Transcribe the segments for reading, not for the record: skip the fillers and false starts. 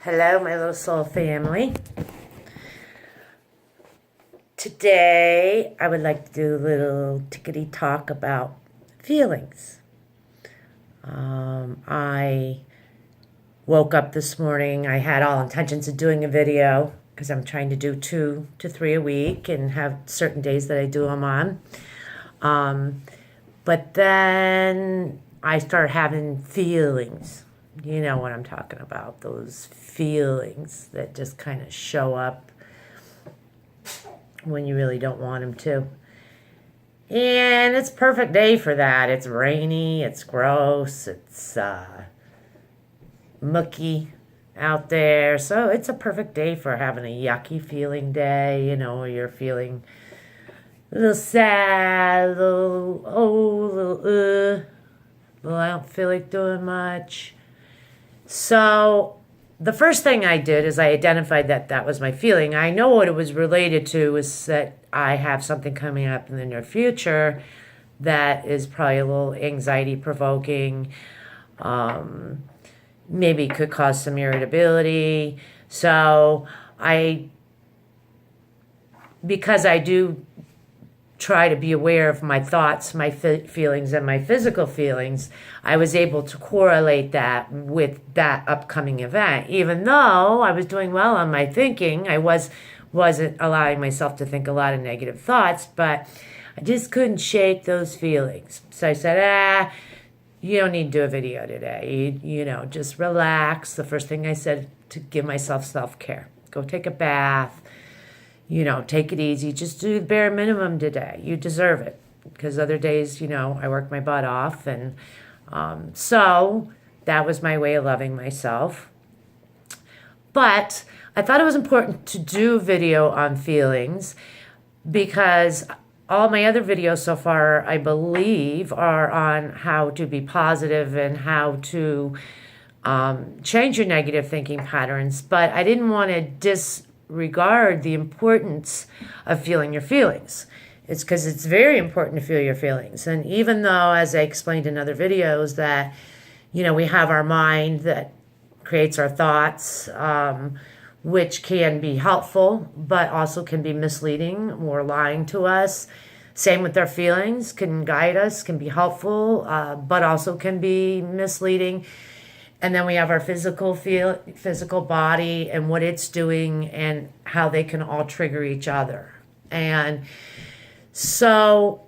Hello, my little soul family. Today, I would like to do a little tickety talk about feelings. I woke up this morning. I had all intentions of doing a video because I'm trying to do 2 to 3 a week and have certain days that I do them on. But then I started having feelings. You know what I'm talking about, those feelings that just kind of show up when you really don't want them to. And it's a perfect day for that. It's rainy, it's gross, it's mucky out there. So it's a perfect day for having a yucky feeling day, where you're feeling a little sad, a little, I don't feel like doing much. So the first thing I did is I identified that that was my feeling. I know what it was related to is that I have something coming up in the near future that is probably a little anxiety provoking, maybe could cause some irritability. So because I do try to be aware of my thoughts, my feelings, and my physical feelings, I was able to correlate that with that upcoming event. Even though I was doing well on my thinking, I wasn't allowing myself to think a lot of negative thoughts, but I just couldn't shake those feelings. So I said, you don't need to do a video today. Just relax. The first thing I said, to give myself self-care. Go take a bath. Take it easy. Just do the bare minimum today. You deserve it. Because other days, I work my butt off. And so that was my way of loving myself. But I thought it was important to do a video on feelings because all my other videos so far, I believe, are on how to be positive and how to change your negative thinking patterns. But I didn't want to disregard the importance of feeling your feelings. It's because it's very important to feel your feelings. And even though, as I explained in other videos, that, we have our mind that creates our thoughts, which can be helpful, but also can be misleading or lying to us. Same with our feelings, can guide us, can be helpful, but also can be misleading. And then we have our physical body and what it's doing and how they can all trigger each other. And so,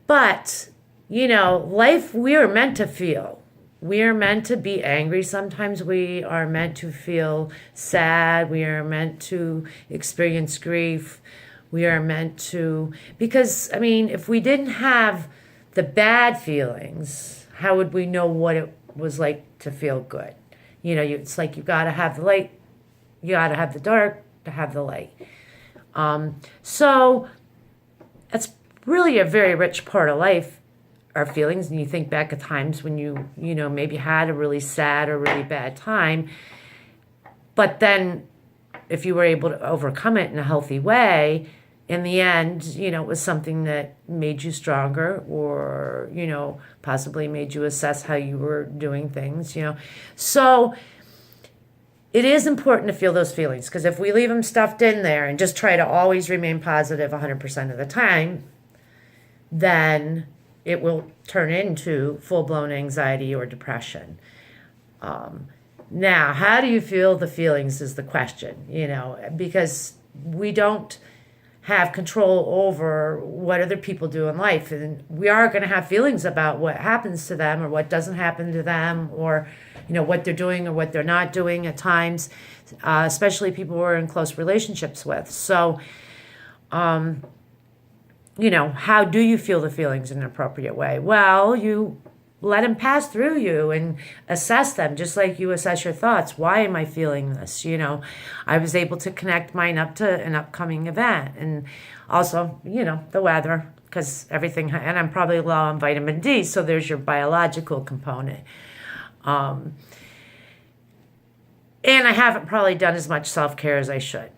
but, life, we are meant to feel. We are meant to be angry. Sometimes we are meant to feel sad. We are meant to experience grief. We are meant to, because, if we didn't have the bad feelings, how would we know what it was like to feel good? It's like you got to have the light, you got to have the dark to have the light. So that's really a very rich part of life, our feelings. And you think back at times when you maybe had a really sad or really bad time, but then if you were able to overcome it in a healthy way, in the end, it was something that made you stronger or, possibly made you assess how you were doing things, So it is important to feel those feelings, because if we leave them stuffed in there and just try to always remain positive 100% of the time, then it will turn into full-blown anxiety or depression. Now, how do you feel the feelings is the question, because we don't have control over what other people do in life. And we are going to have feelings about what happens to them or what doesn't happen to them, or, what they're doing or what they're not doing at times, especially people we're in close relationships with. So, how do you feel the feelings in an appropriate way? Well, you let them pass through you and assess them, just like you assess your thoughts. Why am I feeling this? I was able to connect mine up to an upcoming event, and also, the weather, because everything, and I'm probably low on vitamin D, so there's your biological component. And I haven't probably done as much self-care as I should.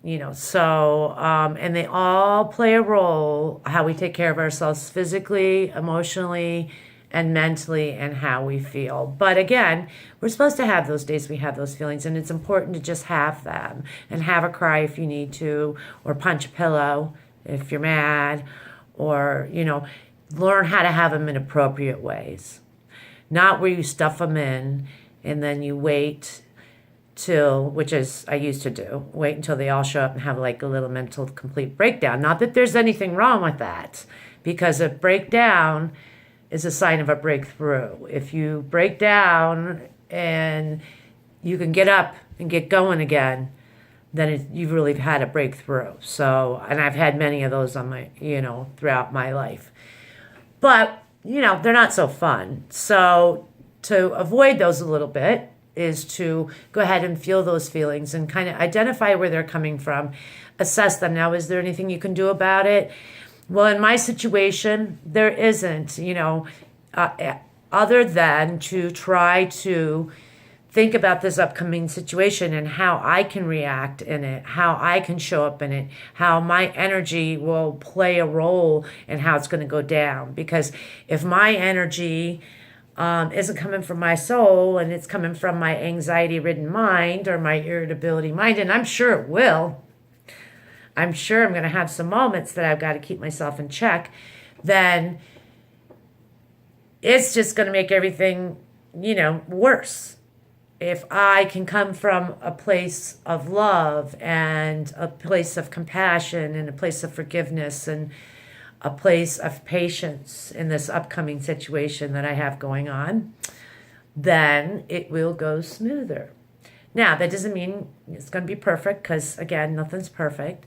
And they all play a role, how we take care of ourselves physically, emotionally, and mentally and how we feel. But again, we're supposed to have those days we have those feelings, and it's important to just have them and have a cry if you need to, or punch a pillow if you're mad, or, learn how to have them in appropriate ways. Not where you stuff them in and then you wait till, which is I used to do, wait until they all show up and have like a little mental complete breakdown. Not that there's anything wrong with that, because a breakdown is a sign of a breakthrough. If you break down and you can get up and get going again, then you've really had a breakthrough. So, and I've had many of those on my, throughout my life. But, they're not so fun. So to avoid those a little bit is to go ahead and feel those feelings and kind of identify where they're coming from, assess them. Now, is there anything you can do about it? Well, in my situation, there isn't, other than to try to think about this upcoming situation and how I can react in it, how I can show up in it, how my energy will play a role in how it's going to go down. Because if my energy isn't coming from my soul and it's coming from my anxiety-ridden mind or my irritability mind, and I'm sure it will, I'm sure I'm going to have some moments that I've got to keep myself in check, then it's just going to make everything, worse. If I can come from a place of love and a place of compassion and a place of forgiveness and a place of patience in this upcoming situation that I have going on, then it will go smoother. Now, that doesn't mean it's going to be perfect, because, again, nothing's perfect.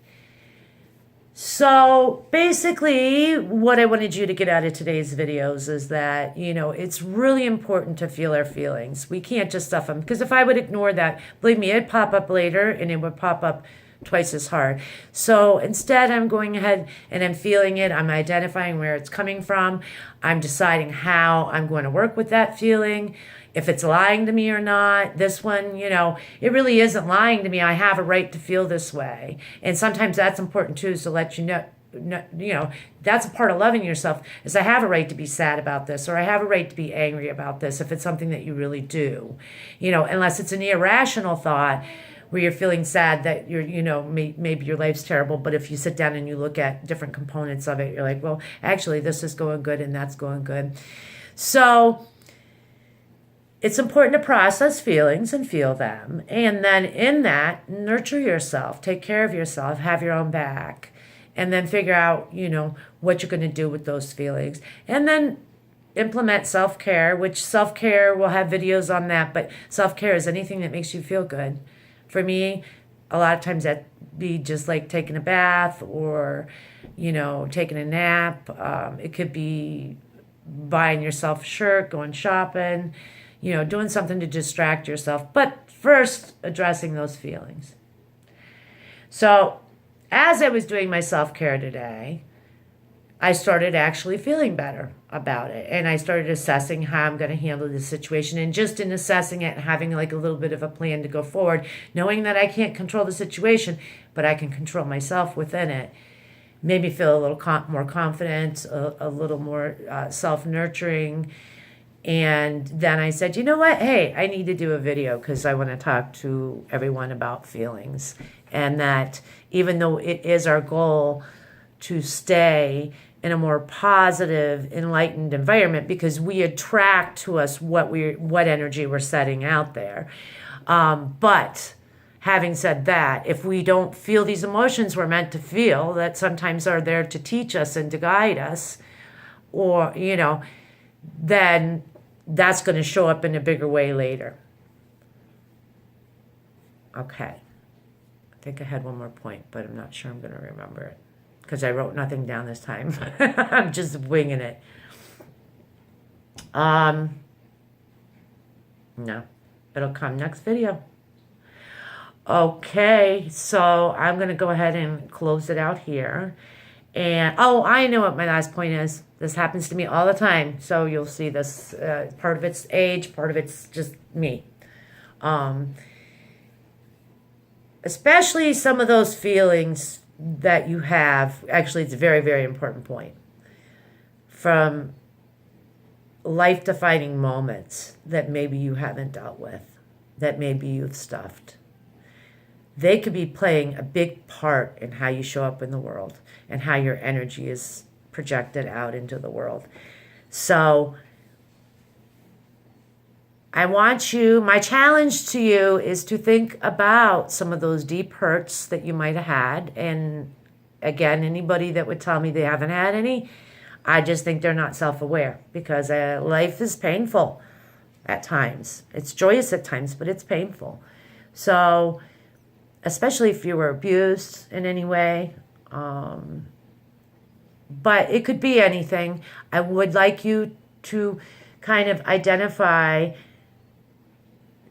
So basically, what I wanted you to get out of today's videos is that, it's really important to feel our feelings. We can't just stuff them, because if I would ignore that, believe me, it'd pop up later and it would pop up twice as hard. So instead, I'm going ahead and I'm feeling it. I'm identifying where it's coming from. I'm deciding how I'm going to work with that feeling. If it's lying to me or not. This one, it really isn't lying to me. I have a right to feel this way. And sometimes that's important too, so let you know, that's a part of loving yourself, is I have a right to be sad about this, or I have a right to be angry about this if it's something that you really do. Unless it's an irrational thought where you're feeling sad that maybe your life's terrible, but if you sit down and you look at different components of it, you're like, well, actually this is going good and that's going good. So it's important to process feelings and feel them. And then in that, nurture yourself, take care of yourself, have your own back, and then figure out, what you're going to do with those feelings. And then implement self-care, which self-care, we'll have videos on that, but self-care is anything that makes you feel good. For me, a lot of times that be just like taking a bath or, taking a nap. It could be buying yourself a shirt, going shopping, doing something to distract yourself. But first, addressing those feelings. So as I was doing my self-care today, I started actually feeling better about it. And I started assessing how I'm going to handle this situation. And just in assessing it and having like a little bit of a plan to go forward, knowing that I can't control the situation, but I can control myself within it, made me feel a little more confident, a little more self-nurturing. And then I said, you know what? Hey, I need to do a video because I want to talk to everyone about feelings. And that even though it is our goal to stay in a more positive, enlightened environment, because we attract to us what energy we're setting out there. But having said that, if we don't feel these emotions we're meant to feel, that sometimes are there to teach us and to guide us, or, then that's going to show up in a bigger way later. Okay. I think I had one more point, but I'm not sure I'm going to remember it, because I wrote nothing down this time. I'm just winging it. No. It'll come next video. Okay, so I'm going to go ahead and close it out here. And, I know what my last point is. This happens to me all the time. So you'll see this. Part of it's age, part of it's just me. Especially some of those feelings that you have. Actually, it's a very, very important point. From life-defining moments that maybe you haven't dealt with, that maybe you've stuffed. They could be playing a big part in how you show up in the world and how your energy is projected out into the world. So my challenge to you is to think about some of those deep hurts that you might have had. And again, anybody that would tell me they haven't had any, I just think they're not self-aware, because life is painful at times. It's joyous at times, but it's painful. So especially if you were abused in any way, but it could be anything. I would like you to kind of identify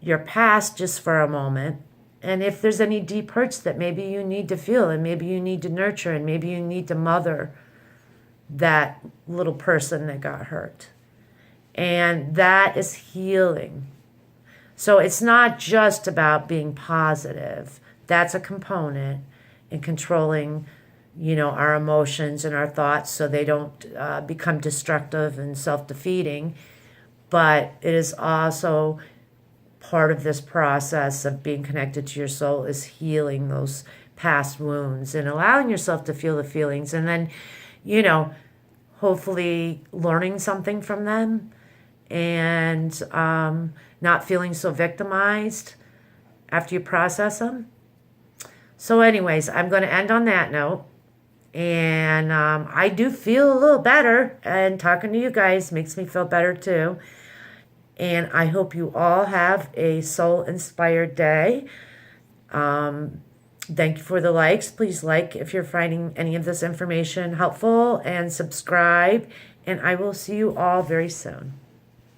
your past just for a moment. And if there's any deep hurts that maybe you need to feel, and maybe you need to nurture, and maybe you need to mother that little person that got hurt. And that is healing. So it's not just about being positive. That's a component in controlling, our emotions and our thoughts so they don't become destructive and self-defeating. But it is also part of this process of being connected to your soul is healing those past wounds and allowing yourself to feel the feelings, and then, hopefully learning something from them, and not feeling so victimized after you process them. So anyways, I'm going to end on that note. And I do feel a little better, and talking to you guys makes me feel better too. And I hope you all have a soul-inspired day. Thank you for the likes. Please like if you're finding any of this information helpful, and subscribe. And I will see you all very soon.